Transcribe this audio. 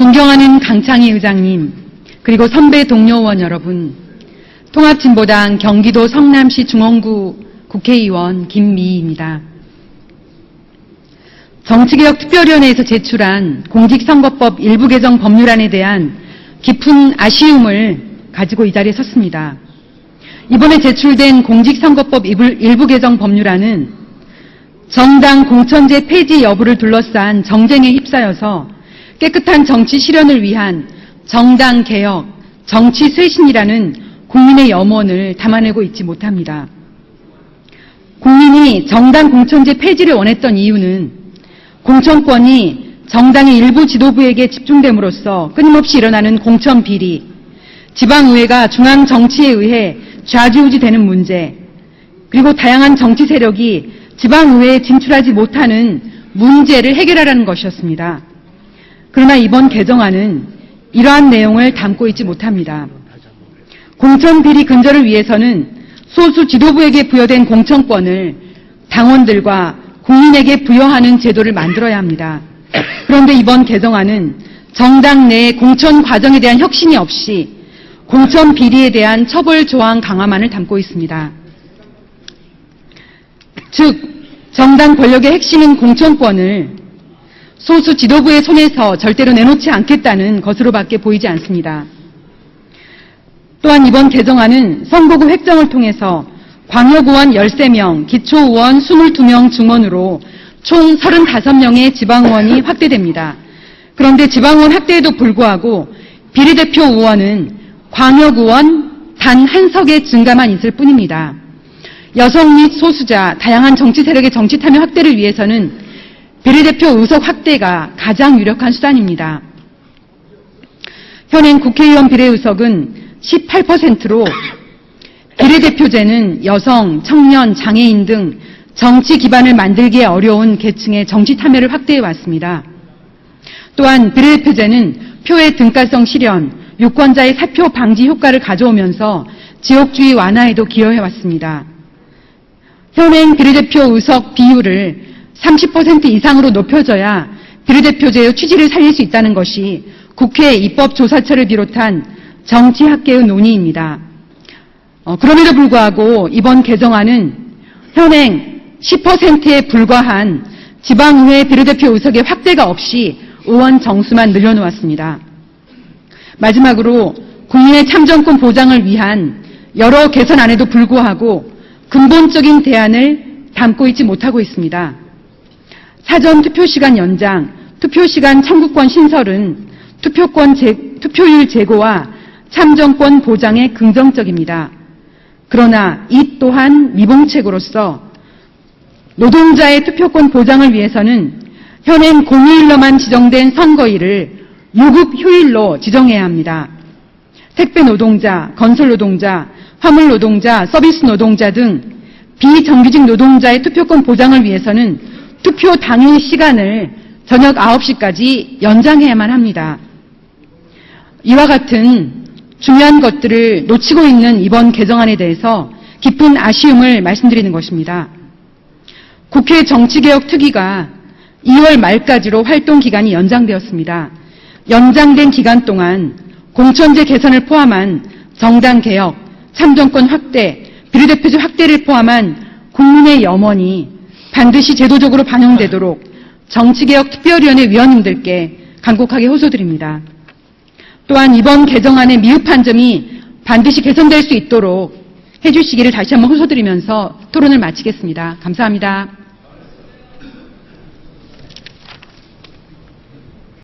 존경하는 강창희 의장님, 그리고 선배 동료 의원 여러분, 통합진보당 경기도 성남시 중원구 국회의원 김미희입니다. 정치개혁특별위원회에서 제출한 공직선거법 일부 개정 법률안에 대한 깊은 아쉬움을 가지고 이 자리에 섰습니다. 이번에 제출된 공직선거법 일부 개정 법률안은 정당 공천제 폐지 여부를 둘러싼 정쟁에 휩싸여서 깨끗한 정치 실현을 위한 정당 개혁, 정치 쇄신이라는 국민의 염원을 담아내고 있지 못합니다. 국민이 정당 공천제 폐지를 원했던 이유는 공천권이 정당의 일부 지도부에게 집중됨으로써 끊임없이 일어나는 공천 비리, 지방의회가 중앙 정치에 의해 좌지우지되는 문제, 그리고 다양한 정치 세력이 지방의회에 진출하지 못하는 문제를 해결하라는 것이었습니다. 그러나 이번 개정안은 이러한 내용을 담고 있지 못합니다. 공천 비리 근절을 위해서는 소수 지도부에게 부여된 공천권을 당원들과 국민에게 부여하는 제도를 만들어야 합니다. 그런데 이번 개정안은 정당 내 공천 과정에 대한 혁신이 없이 공천 비리에 대한 처벌 조항 강화만을 담고 있습니다. 즉, 정당 권력의 핵심인 공천권을 소수 지도부의 손에서 절대로 내놓지 않겠다는 것으로밖에 보이지 않습니다. 또한 이번 개정안은 선거구 획정을 통해서 광역의원 13명, 기초의원 22명 중원으로 총 35명의 지방의원이 확대됩니다. 그런데 지방의원 확대에도 불구하고 비례대표 의원은 광역의원 단 한 석의 증가만 있을 뿐입니다. 여성 및 소수자, 다양한 정치 세력의 정치 참여 확대를 위해서는 비례대표 의석 확대가 가장 유력한 수단입니다. 현행 국회의원 비례의석은 18%로 비례대표제는 여성, 청년, 장애인 등 정치 기반을 만들기 어려운 계층의 정치 참여를 확대해 왔습니다. 또한 비례대표제는 표의 등가성 실현, 유권자의 사표 방지 효과를 가져오면서 지역주의 완화에도 기여해 왔습니다. 현행 비례대표 의석 비율을 30% 이상으로 높여줘야 비례대표제의 취지를 살릴 수 있다는 것이 국회 입법조사처를 비롯한 정치학계의 논의입니다. 그럼에도 불구하고 이번 개정안은 현행 10%에 불과한 지방의회 비례대표 의석의 확대가 없이 의원 정수만 늘려놓았습니다. 마지막으로 국민의 참정권 보장을 위한 여러 개선안에도 불구하고 근본적인 대안을 담고 있지 못하고 있습니다. 사전 투표시간 연장, 투표시간 청구권 신설은 투표율 제고와 참정권 보장에 긍정적입니다. 그러나 이 또한 미봉책으로서 노동자의 투표권 보장을 위해서는 현행 공휴일로만 지정된 선거일을 유급 휴일로 지정해야 합니다. 택배 노동자, 건설 노동자, 화물 노동자, 서비스 노동자 등 비정규직 노동자의 투표권 보장을 위해서는 투표 당일 시간을 저녁 9시까지 연장해야만 합니다. 이와 같은 중요한 것들을 놓치고 있는 이번 개정안에 대해서 깊은 아쉬움을 말씀드리는 것입니다. 국회 정치개혁특위가 2월 말까지로 활동 기간이 연장되었습니다. 연장된 기간 동안 공천제 개선을 포함한 정당 개혁, 참정권 확대, 비례대표제 확대를 포함한 국민의 염원이 반드시 제도적으로 반영되도록 정치개혁특별위원회 위원님들께 간곡하게 호소드립니다. 또한 이번 개정안의 미흡한 점이 반드시 개선될 수 있도록 해주시기를 다시 한번 호소드리면서 토론을 마치겠습니다. 감사합니다.